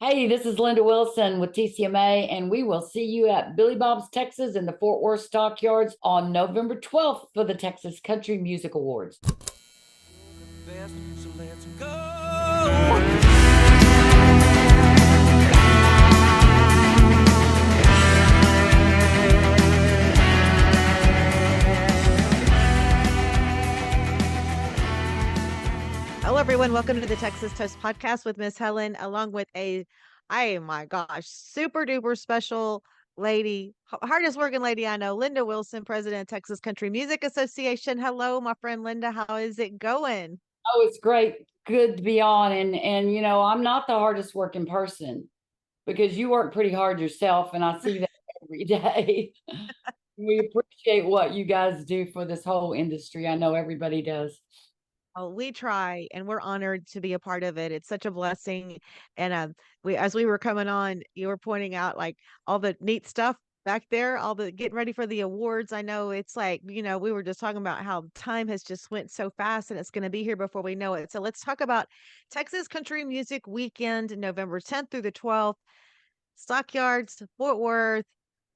Hey, this is Linda Wilson with TCMA, and we will see you at Billy Bob's Texas in the Fort Worth Stockyards on November 12th for the Texas Country Music Awards. So let's go. Hello, everyone. Welcome to the Texas Toast Podcast with Miss Helen, along with oh my gosh, super duper special lady, hardest working lady I know, Linda Wilson, President of Texas Country Music Association. Hello, my friend Linda. How is it going? Oh, it's great. Good to be on. And I'm not the hardest working person because you work pretty hard yourself, and I see that every day. We appreciate what you guys do for this whole industry. I know everybody does. Oh, we try, and we're honored to be a part of it. It's such a blessing. And as we were coming on, you were pointing out like all the neat stuff back there, all the getting ready for the awards. I know it's like, we were just talking about how time has just went so fast, and it's going to be here before we know it. So let's talk about Texas Country Music Weekend, November 10th through the 12th, Stockyards, Fort Worth.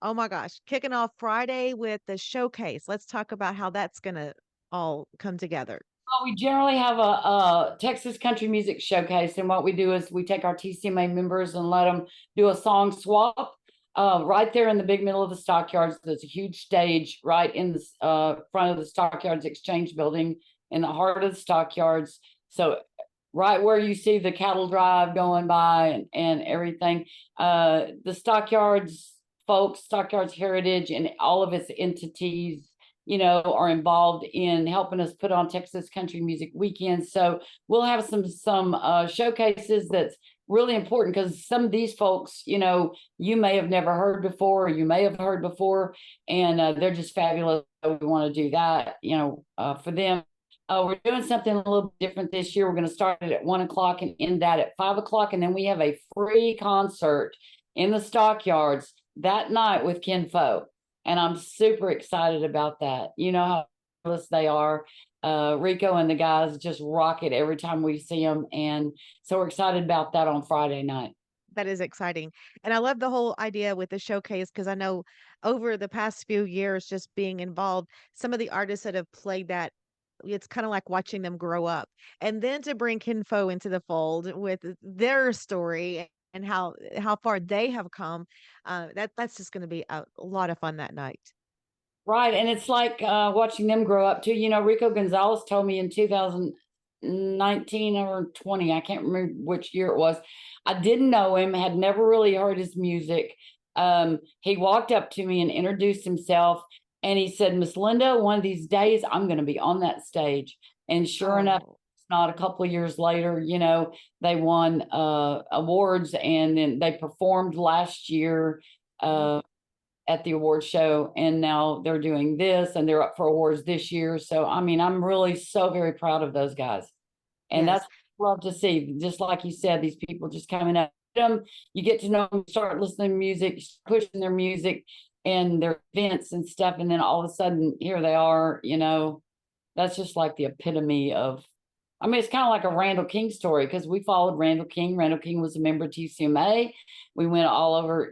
Oh my gosh, kicking off Friday with the showcase. Let's talk about how that's going to all come together. Well, we generally have a Texas Country Music Showcase, and what we do is we take our TCMA members and let them do a song swap right there in the big middle of the Stockyards. There's a huge stage right in the front of the Stockyards Exchange Building in the heart of the Stockyards. So right where you see the cattle drive going by and everything, the Stockyards folks, Stockyards Heritage, and all of its entities are involved in helping us put on Texas Country Music Weekend. So we'll have some showcases that's really important because some of these folks, you may have never heard before, or you may have heard before, and they're just fabulous. We want to do that, for them. We're doing something a little different this year. We're going to start it at 1:00 and end that at 5:00, and then we have a free concert in the Stockyards that night with Ken Fo. And I'm super excited about that. You know how fabulous they are. Rico and the guys just rock it every time we see them. And so we're excited about that on Friday night. That is exciting. And I love the whole idea with the showcase because I know over the past few years, just being involved, some of the artists that have played that, it's kind of like watching them grow up. And then to bring Kinfo into the fold with their story and how far they have come, that's just going to be a lot of fun that night. Right. And it's like watching them grow up too. Rico Gonzalez told me in 2019 or 20, I can't remember which year it was. I didn't know him, had never really heard his music. He walked up to me and introduced himself, and he said, "Miss Linda, one of these days I'm going to be on that stage." And sure enough, Oh, it's not a couple of years later, they won awards, and then they performed last year. mhm. At the award show, and now they're doing this, and they're up for awards this year. So I mean, I'm really so very proud of those guys, and that's Yes. what I love to see. Just like you said, these people just coming up, them, you get to know them, start listening to music, pushing their music and their events and stuff, and then all of a sudden here they are. That's just like the epitome of, I mean, it's kind of like a Randall King story because we followed Randall King. Randall King was a member of TCMA. We went all over,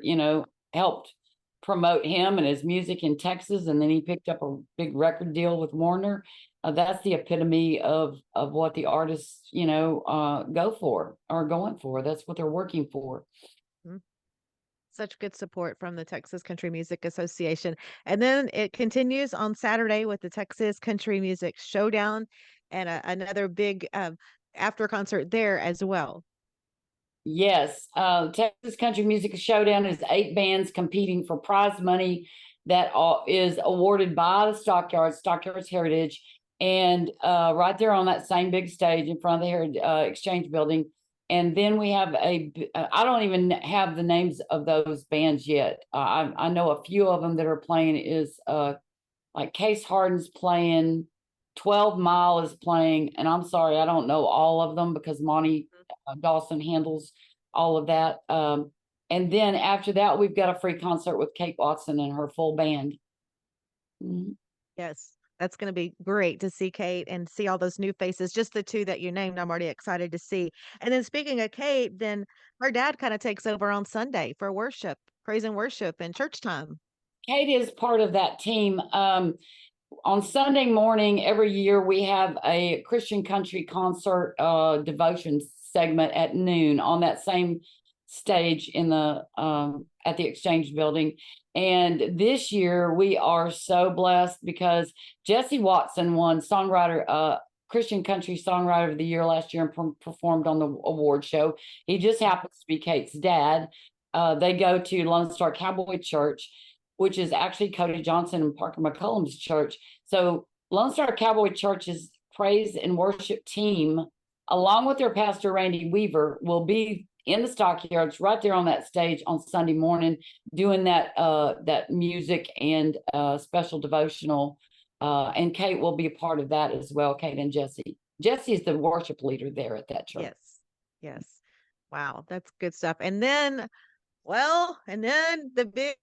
helped promote him and his music in Texas, and then he picked up a big record deal with Warner. That's the epitome of what the artists, go for or going for. That's what they're working for. Mhm. Such good support from the Texas Country Music Association. And then it continues on Saturday with the Texas Country Music Showdown and another big after concert there as well. Yes, Texas Country Music Showdown is 8 bands competing for prize money that is awarded by the Stockyards Heritage, and right there on that same big stage in front of the Heritage Exchange Building. And then we have I don't even have the names of those bands yet. I know a few of them that are playing is like Case Harden's playing, 12 Mile is playing, and I'm sorry, I don't know all of them because Monty Dawson handles all of that. And then after that, we've got a free concert with Kate Watson and her full band. Mhm. Yes. That's going to be great to see Kate and see all those new faces. Just the two that you named, I'm already excited to see. And then speaking of Kate, then her dad kind of takes over on Sunday for worship, praise and worship and church time. Kate is part of that team. On Sunday morning, every year, we have a Christian country concert devotion segment at noon on that same stage in the at the Exchange Building. And this year, we are so blessed because Jesse Watson won songwriter Christian Country Songwriter of the Year last year and performed on the award show. He just happens to be Kate's dad. They go to Lone Star Cowboy Church, which is actually Cody Johnson and Parker McCollum's church. So Lone Star Cowboy Church's praise and worship team, along with their pastor Randy Weaver, will be in the stockyards right there on that stage on Sunday morning, doing that music and special devotional. And Kate will be a part of that as well. Kate and Jesse. Jesse is the worship leader there at that church. Yes. Yes. Wow, that's good stuff. And then, well, and then the big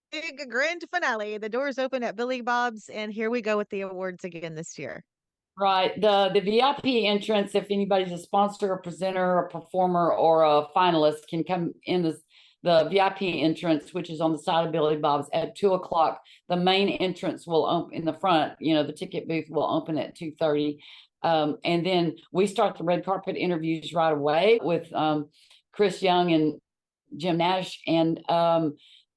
grand finale. The doors open at Billy Bob's, and here we go with the awards again this year. Right. The VIP entrance, if anybody's a sponsor, a presenter, a performer, or a finalist, can come in the VIP entrance, which is on the side of Billy Bob's at 2:00. The main entrance will open in the front. The ticket booth will open at 2:30. And then we start the red carpet interviews right away with Chris Young and Jim Nash. And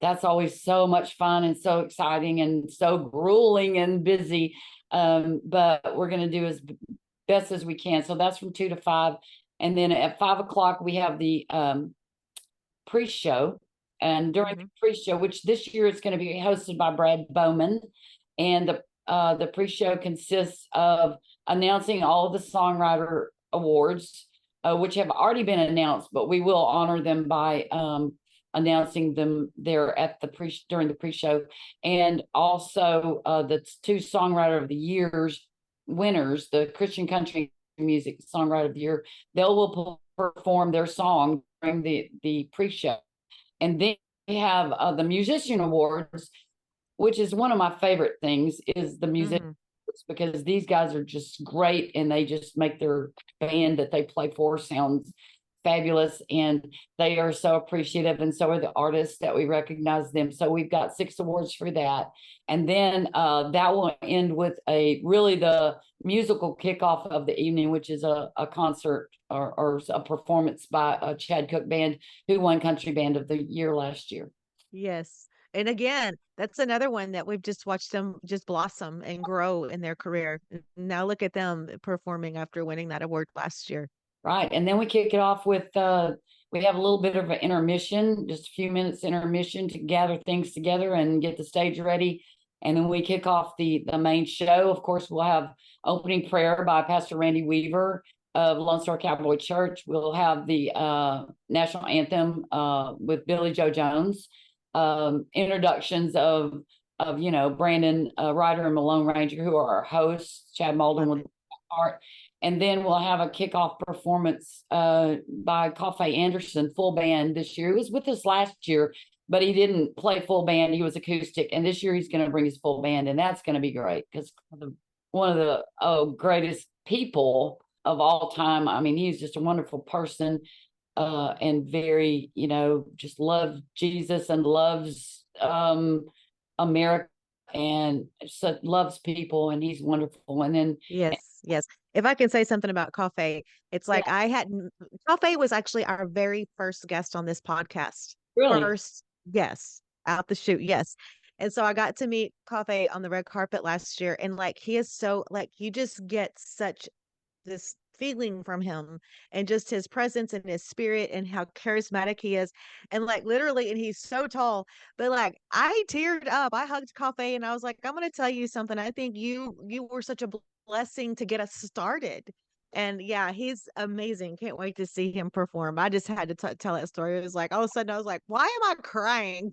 that's always so much fun and so exciting and so grueling and busy. But we're going to do as best as we can. So that's from 2 to 5. And then at 5:00, we have the pre-show. And during the pre-show, which this year is going to be hosted by Brad Bowman, and the pre-show consists of announcing all of the songwriter awards, which have already been announced, but we will honor them by announcing them there at during the pre-show. And also the 2 songwriter of the year's winners, the Christian Country Music Songwriter of the Year, they will perform their song during the pre-show. And then we have the Musician Awards, which is one of my favorite things, is the music, because these guys are just great and they just make their band that they play for sounds fabulous, and they are so appreciative, and so are the artists that we recognize them. So we've got 6 awards for that. And then that will end with the musical kickoff of the evening, which is a concert or a performance by a Chad Cook Band, who won Country Band of the Year last year. Yes. And again, that's another one that we've just watched them just blossom and grow in their career. Now look at them performing after winning that award last year. Right. And then we kick it off with, we have a little bit of an intermission, just a few minutes intermission to gather things together and get the stage ready. And then we kick off the main show. Of course, we'll have opening prayer by Pastor Randy Weaver of Lone Star Cowboy Church. We'll have the national anthem with Billy Joe Jones, introductions of Brandon Ryder and Malone Ranger, who are our hosts. Chad Malden will part. And then we'll have a kickoff performance by Coffey Anderson, full band this year. He was with us last year, but he didn't play full band. He was acoustic. And this year he's going to bring his full band, and that's going to be great because one of the greatest people of all time. I mean, he's just a wonderful person and very, just loves Jesus and loves America and so loves people, and he's wonderful. And then yes. If I can say something about Coffey, it's like Coffey was actually our very first guest on this podcast. Really? First, yes, out the chute, yes. And so I got to meet Coffey on the red carpet last year, and he is so you just get such this feeling from him, and just his presence and his spirit and how charismatic he is, and literally, and he's so tall, but I teared up. I hugged Coffey and I was like, I'm gonna tell you something. I think you were such a blessing to get us started. And yeah, he's amazing. Can't wait to see him perform. I just had to tell that story. It was all of a sudden I was like, why am I crying?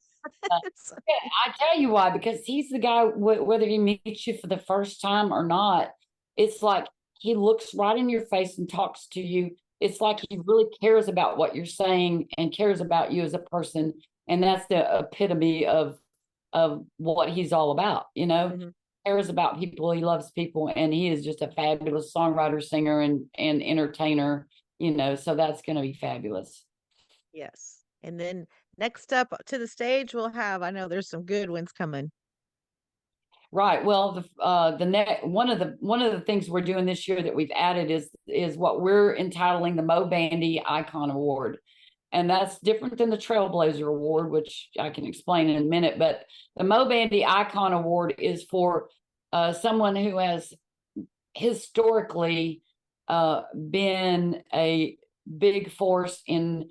I tell you why, because he's the guy, whether he meets you for the first time or not, it's like he looks right in your face and talks to you. It's like he really cares about what you're saying and cares about you as a person. And that's the epitome of what he's all about, Mm-hmm. cares about people. He loves people, and he is just a fabulous songwriter, singer, and entertainer. So that's going to be fabulous. Yes. And then next up to the stage, we'll have, I know there's some good ones coming. Right. Well, the next one of the things we're doing this year that we've added is what we're entitling the Mo Bandy Icon Award, and that's different than the Trailblazer Award, which I can explain in a minute. But the Mo Bandy Icon Award is for someone who has historically been a big force in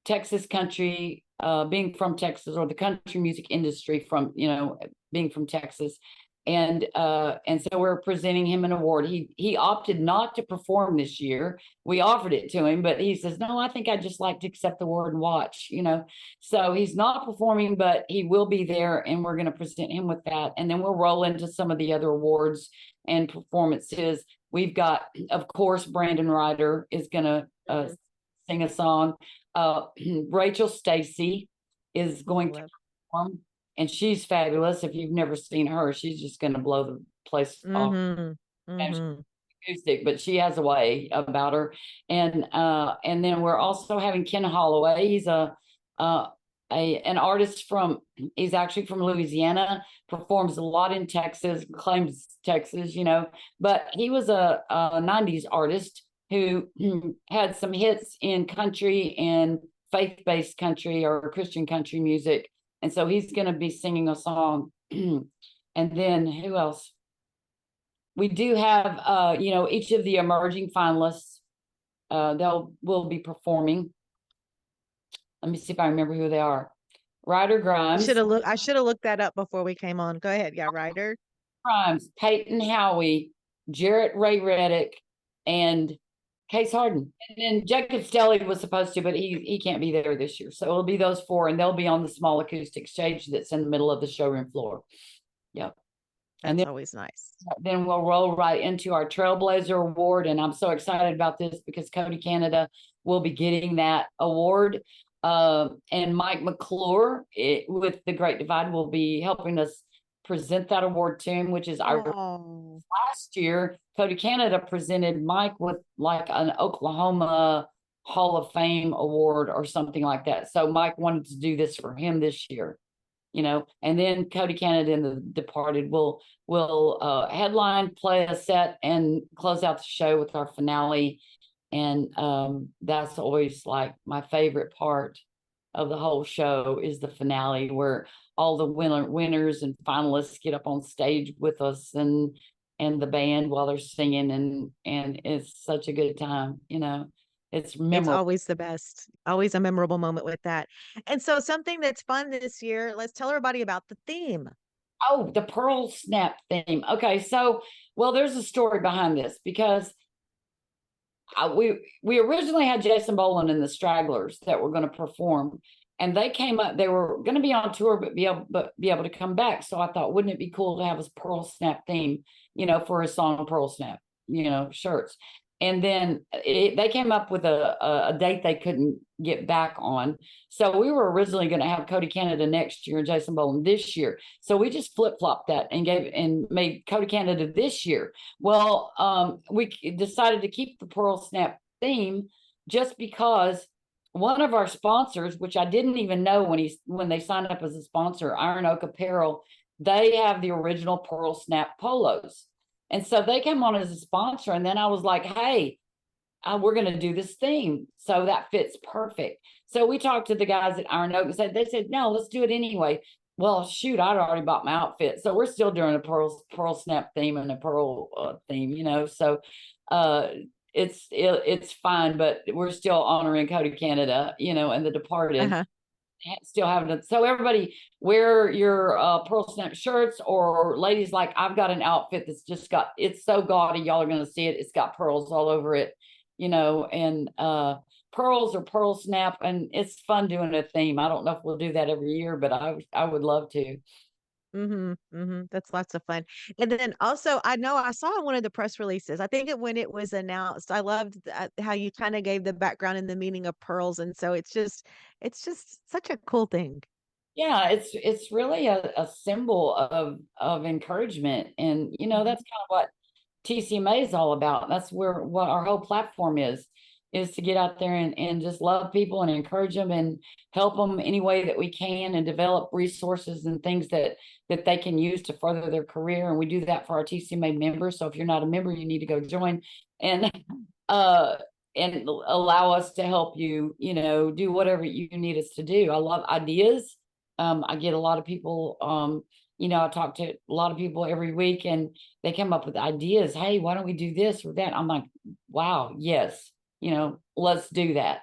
Texas country, being from Texas, or the country music industry from, being from Texas. And so we're presenting him an award. He opted not to perform this year. We offered it to him, but he says, no, I think I'd just like to accept the award and watch. So he's not performing, but he will be there, and we're going to present him with that. And then we'll roll into some of the other awards and performances. We've got, of course, Brandon Ryder is going to sing a song. Rachel Stacy is going to perform, and she's fabulous. If you've never seen her, she's just going to blow the place off. Acoustic, but she has a way about her. And then we're also having Ken Holloway. He's an artist he's actually from Louisiana, performs a lot in Texas, claims Texas, but he was a 90s artist who had some hits in country and faith-based country or Christian country music. And so he's going to be singing a song. And then who else? We do have, each of the emerging finalists, will be performing. Let me see if I remember who they are. Ryder Grimes. I should have looked that up before we came on. Go ahead. Yeah, Ryder Grimes, Peyton Howie, Jarrett Ray Reddick, and Case Harden. And then Jacob Stelly was supposed to, but he can't be there this year. So it'll be those four, and they'll be on the small acoustic stage that's in the middle of the showroom floor. Yep. That's and always nice. Then we'll roll right into our Trailblazer Award. And I'm so excited about this because Cody Canada will be getting that award. And Mike McClure with The Great Divide will be helping us present that award to him, which is our last year. Cody Canada presented Mike with like an Oklahoma Hall of Fame award or something like that. So Mike wanted to do this for him this year, and then Cody Canada and the Departed will headline, play a set, and close out the show with our finale. And that's always like my favorite part of the whole show is the finale, where all the winners and finalists get up on stage with us and the band while they're singing, and it's such a good time. It's memorable. It's always the best. Always a memorable moment with that. And so something that's fun this year, let's tell everybody about the theme. Oh, the Pearl Snap theme. Okay, so there's a story behind this because we originally had Jason Boland and the Stragglers that were going to perform, and they came up. They were going to be on tour, but be able to come back. So I thought, wouldn't it be cool to have a Pearl Snap theme, for a song Pearl Snap, shirts. And then they came up with a date they couldn't get back on. So we were originally going to have Cody Canada next year and Jason Boland this year. So we just flip-flopped that and made Cody Canada this year. Well, we decided to keep the Pearl Snap theme just because one of our sponsors, which I didn't even know when they signed up as a sponsor, Iron Oak Apparel, they have the original Pearl Snap polos. And so they came on as a sponsor, and then I was like, hey, we're going to do this theme. So that fits perfect. So we talked to the guys at Iron Oak and they said, no, let's do it anyway. Well, shoot, I'd already bought my outfit. So we're still doing a Pearl Snap theme and a Pearl theme, So it's fine, but we're still honoring Cody Canada, and the Departed. Still having it. So everybody wear your Pearl Snap shirts, or ladies, like I've got an outfit that's just it's so gaudy, y'all are going to see it. It's got pearls all over it, and pearls or Pearl Snap, and it's fun doing a theme. I don't know if we'll do that every year, but I would love to. That's lots of fun. And then also, I know I saw one of the press releases. I think when it was announced, I loved how you kind of gave the background and the meaning of pearls, and so it's just such a cool thing. Yeah, it's really a symbol of encouragement. And Mhm. that's kind of what TCMA is all about. That's where what our whole platform is to get out there and just love people and encourage them and help them any way that we can and develop resources and things that they can use to further their career. And we do that for our TCMA members. So if you're not a member, you need to go join and uh and allow us to help you, do whatever you need us to do. I love ideas. I get a lot of people, I talk to a lot of people every week and they come up with ideas. Hey, why don't we do this or that? I'm like, wow, yes, let's do that.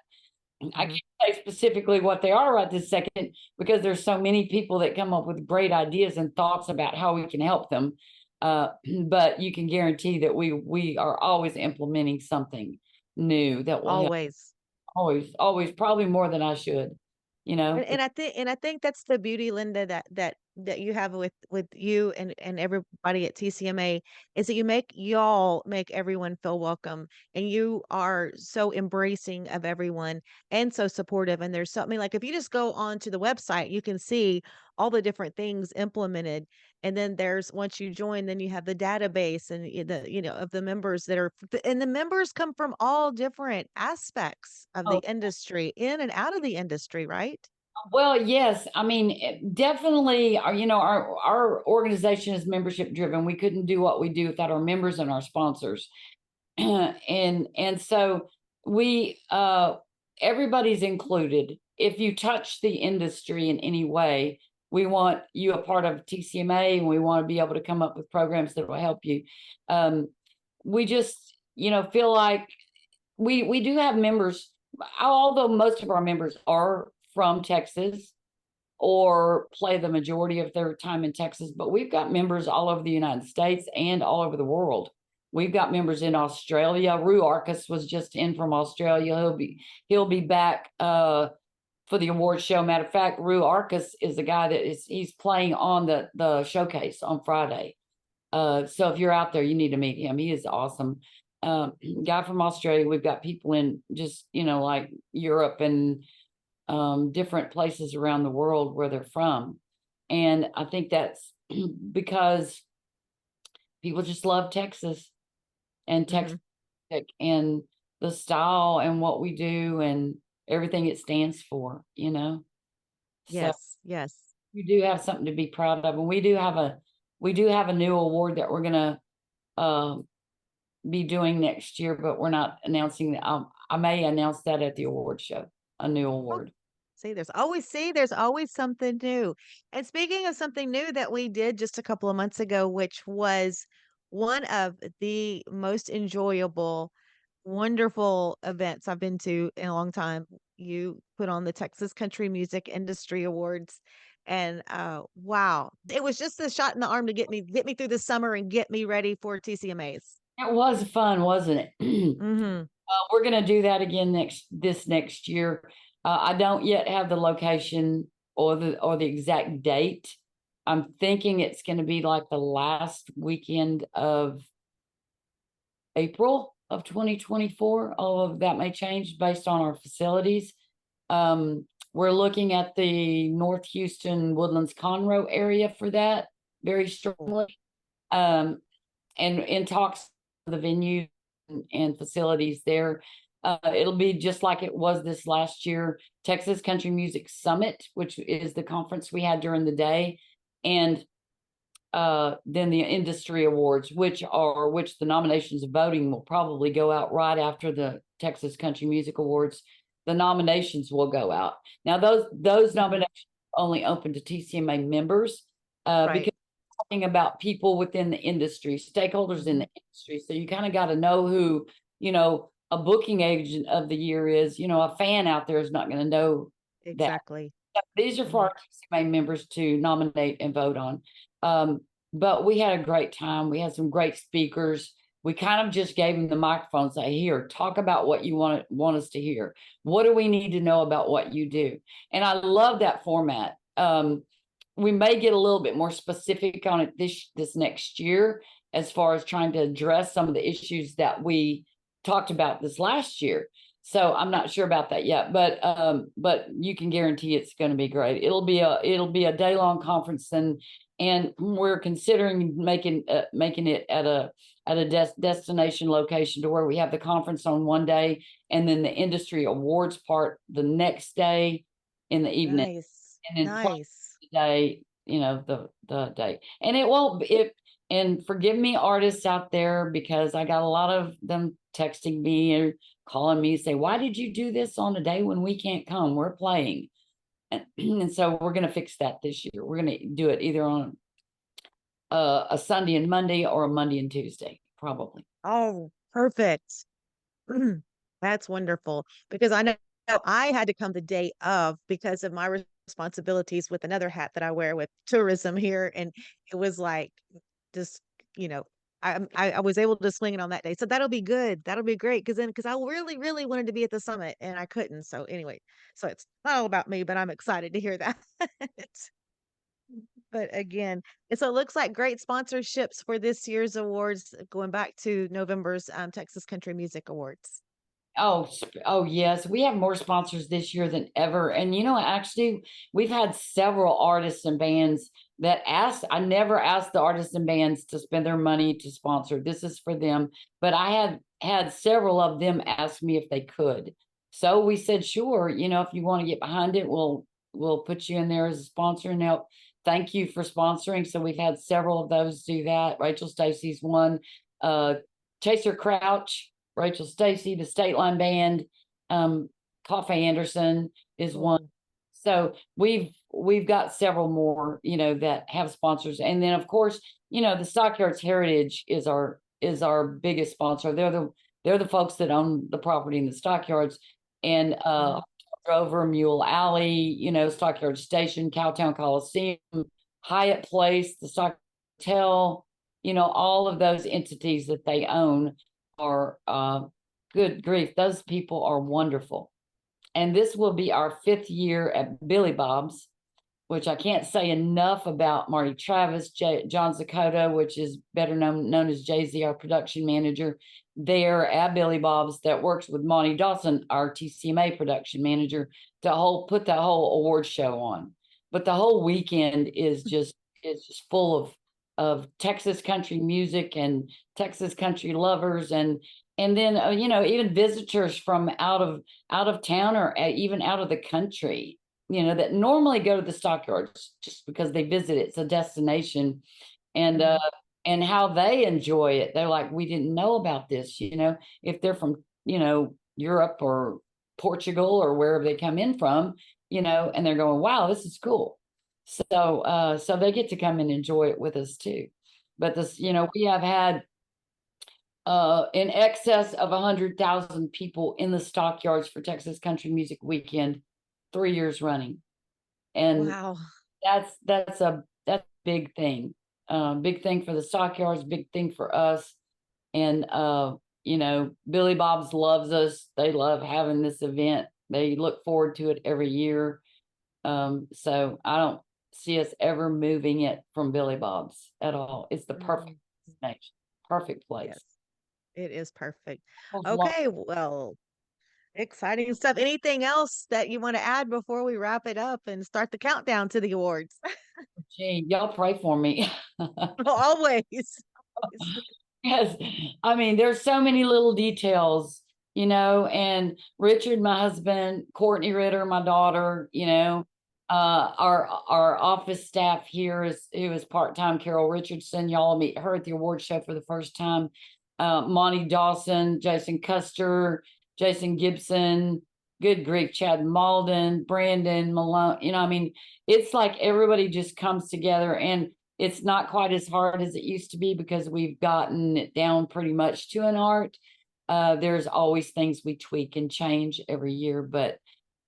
I Mhm. can't say specifically what they are right this second because there's so many people that come up with great ideas and thoughts about how we can help them. But you can guarantee that we are always implementing something new that will help. Always. Always, always, probably more than I should. And I think that's the beauty, Linda, that you have with you and everybody at TCMA is that y'all make everyone feel welcome, and you are so embracing of everyone and so supportive. And there's something like if you just go onto the website, you can see all the different things implemented. And then there's once you join, then you have the database and of the members that are and the members come from all different aspects of the Oh, industry, in and out of the industry, right? well, yes. I mean, definitely our organization is membership driven. We couldn't do what we do without our members and our sponsors. And so we everybody's included. If you touch the industry in any way, we want you a part of TCMA and we want to be able to come up with programs that will help you. We just, feel like we do have members, although most of our members are from Texas or play the majority of their time in Texas, but we've got members all over the United States and all over the world. We've got members in Australia. Rue Arcus was just in from Australia. He'll be back for the award show. Matter of fact, Rue Arcus is the guy he's playing on the showcase on Friday. So if you're out there, you need to meet him. He is awesome. Guy from Australia. We've got people in just like Europe and different places around the world where they're from. And I think that's because people just love Texas and Texas Mhm. and the style and what we do and everything it stands for. So Yes, yes. you do have something to be proud of. And we do have a new award that we're gonna uh, be doing next year, but we're not announcing that. I may announce that at the award show, a new Oh, award. there's always something new. And speaking of something new that we did just a couple of months ago, which was one of the most enjoyable, wonderful events I've been to in a long time. You put on the Texas Country Music Industry Awards. And wow, it was just a shot in the arm to get me through the summer and get me ready for TCMAs. It was fun, wasn't it? Mhm. We're going to do that again this next year. I don't yet have the location or the exact date. I'm thinking it's going to be like the last weekend of April of 2024. All of that may change based on our facilities. We're looking at the North Houston Woodlands Conroe area for that very Cool. strongly. Um, and in talks the venue and facilities there. It'll be just like it was this last year, Texas Country Music Summit, which is the conference we had during the day, and then the industry awards, which the nominations of voting will probably go out right after the Texas Country Music Awards. The nominations will go out. Now those Mhm. nominations are only open to TCMA members because Right. talking about people within the industry, stakeholders in Mhm. the industry. So you kind of got to know who, a booking agent of the year is. A fan out there is not going to know that. Exactly. These are for Mhm. our TCMA members to nominate and vote on. Um, but we had a great time. We had some great speakers. We kind of just gave them the microphone, say, here, talk about what you want us to hear. What do we need to know about what you do? And I love that format. We may get a little bit more specific on it this next year as far as trying to address some of the issues that we talked about this last year. So I'm not sure about that yet, but you can guarantee it's going to be great. It'll be a day-long conference, and we're considering making it at a destination location to where we have the conference on one day and then the industry awards part the next day in the evening, Nice. and then Nice. the day, the day. And it won't it and forgive me, artists out there, because I got a lot of them texting me or calling me, say, why did you do this on a day when we can't come? We're playing. And so we're going to fix that this year. We're going to do it either on a Sunday and Monday or a Monday and Tuesday, probably. Oh, perfect. That's wonderful because I know I had to come the day of because of my responsibilities with another hat that I wear with tourism here. And it was like just, you know, I was able to swing it on that day. So that'll be good. That'll be great. Because I really, really wanted to be at the summit and I couldn't. So anyway, so it's not all about me, but I'm excited to hear that. But again, and so it looks like great sponsorships for this year's awards, going back to November's Texas Country Music Awards. Oh, yes. We have more sponsors this year than ever. And actually, we've had several artists and bands that I never asked the artists and bands to spend their money to sponsor. This is for them. But I have had several of them ask me if they could. So we said, sure, if you want to get behind it, we'll put you in there as a sponsor and help. Thank you for sponsoring. So we've had several of those do that. Rachel Stacy's one. Chaser Crouch, Rachel Stacy, the State Line Band, Coffee Anderson is one. So we've got several more, that have sponsors. And then of course, the Stockyards Heritage is our biggest sponsor. They're the folks that own the property in the Stockyards, and Drover, Mule Alley, Stockyards Station, Cowtown Coliseum, Hyatt Place, the Stock Hotel, all of those entities that they own are good grief, those people are wonderful. And this will be our 5th year at Billy Bob's, which I can't say enough about. Marty Travis, John Zakota, which is better known as Jay-Z, our production manager there at Billy Bob's, that works with Monty Dawson, our TCMA production manager, to put that whole award show on. But the whole weekend is just full of Texas country music and Texas country lovers, and then even visitors from out of town or even out of the country, that normally go to the Stockyards just because they visit. It's a destination, and how they enjoy it. They're like, we didn't know about this. If they're from Europe or Portugal or wherever they come in from, and they're going, wow, this is cool. So they get to come and enjoy it with us too. But this, we have had in excess of 100,000 people in the Stockyards for Texas Country Music Weekend, 3 years running. And wow, that's a big thing. Big thing for the Stockyards, big thing for us. And Billy Bob's loves us. They love having this event. They look forward to it every year. So I don't see us ever moving it from Billy Bob's at all. It's the perfect destination, perfect place. Yes, it is perfect. Okay, well, exciting stuff. Anything else that you want to add before we wrap it up and start the countdown to the awards? Gee, y'all pray for me. Always. Yes, I mean, there's so many little details, and Richard, my husband, Courtney Ritter, my daughter, our office staff here who is part-time, Carol Richardson. Y'all meet her at the award show for the first time. Monty Dawson, Jason Custer, Jason Gibson, good grief, Chad Malden, Brandon Malone. I mean, it's like everybody just comes together, and it's not quite as hard as it used to be because we've gotten it down pretty much to an art. There's always things we tweak and change every year, but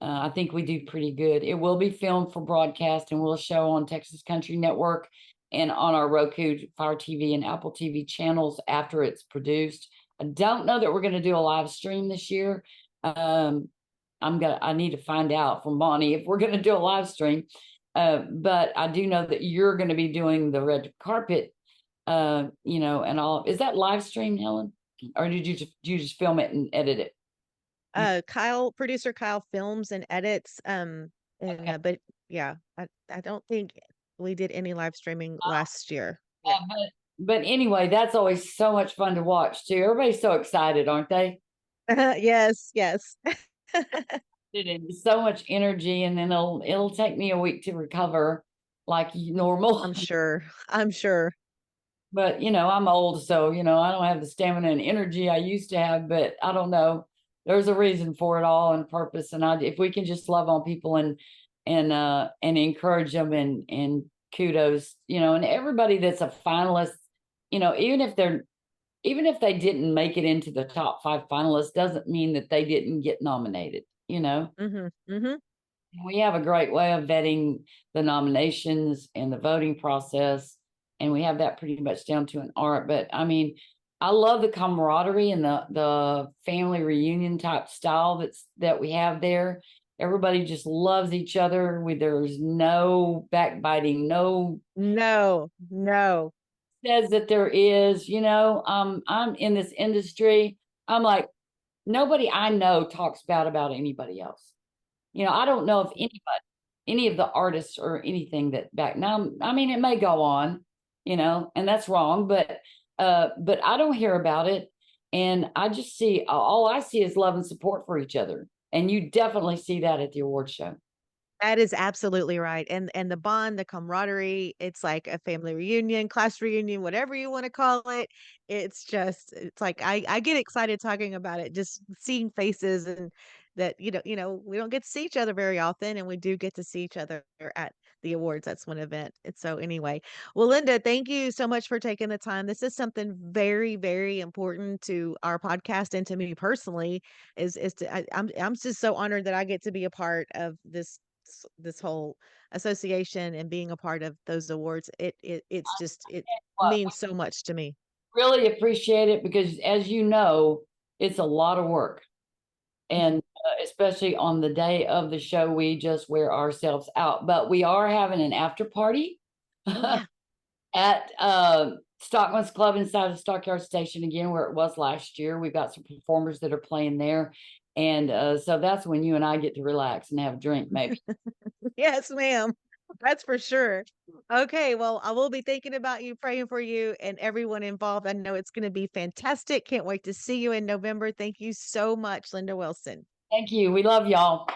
I think we do pretty good. It will be filmed for broadcast and we'll show on Texas Country Network and on our Roku, Fire TV, and Apple TV channels after it's produced. I don't know that we're going to do a live stream this year. I need to find out from Bonnie if we're going to do a live stream. But I do know that you're going to be doing the red carpet, and all. Is that live stream, Helen? Or did you just film it and edit it? Producer Kyle films and edits. Okay. But yeah, I don't think we did any live streaming last year. Yeah. But anyway, that's always so much fun to watch too. Everybody's so excited, aren't they? Yes, yes. It is so much energy, and then it'll take me a week to recover like normal. I'm sure. I'm sure. But I'm old, so I don't have the stamina and energy I used to have. But I don't know. There's a reason for it all and purpose. And if we can just love on people and encourage them and kudos, and everybody that's a finalist, even if they didn't make it into the top 5 finalists, doesn't mean that they didn't get nominated. Mm-hmm. Mm-hmm. We have a great way of vetting the nominations and the voting process, and we have that pretty much down to an art. But I mean, I love the camaraderie and the family reunion type style that we have there. Everybody just loves each other. There's no backbiting, no No, no. says that there is. I'm in this industry. I'm like, nobody I know talks bad about anybody else. I don't know if any of the artists or anything that back now, I mean, it may go on, and that's wrong, but I don't hear about it. And I just see, all I see is love and support for each other. And you definitely see that at the award show. That is absolutely right. And the bond, the camaraderie, it's like a family reunion, class reunion, whatever you want to call it. It's like I get excited talking about it, just seeing faces and that, we don't get to see each other very often, and we do get to see each other at the awards. That's one event. And so anyway, well, Linda, thank you so much for taking the time. This is something very, very important to our podcast and to me personally. I'm just so honored that I get to be a part of this whole association and being a part of those awards. It Well, means so much to me. we really appreciate it because, as you know, it's a lot of work. Mhm. And especially on the day of the show, we just wear ourselves out. But we are having an after party Oh yeah. at Stockman's Club inside of Stockyard Station again, where it was last year. We've got some performers that are playing there. And so that's when you and I get to relax and have a drink, maybe. Yes, ma'am. That's for sure. Okay, well, I will be thinking about you, praying for you and everyone involved. I know it's going to be fantastic. Can't wait to see you in November. Thank you so much, Linda Wilson. Thank you. We love y'all.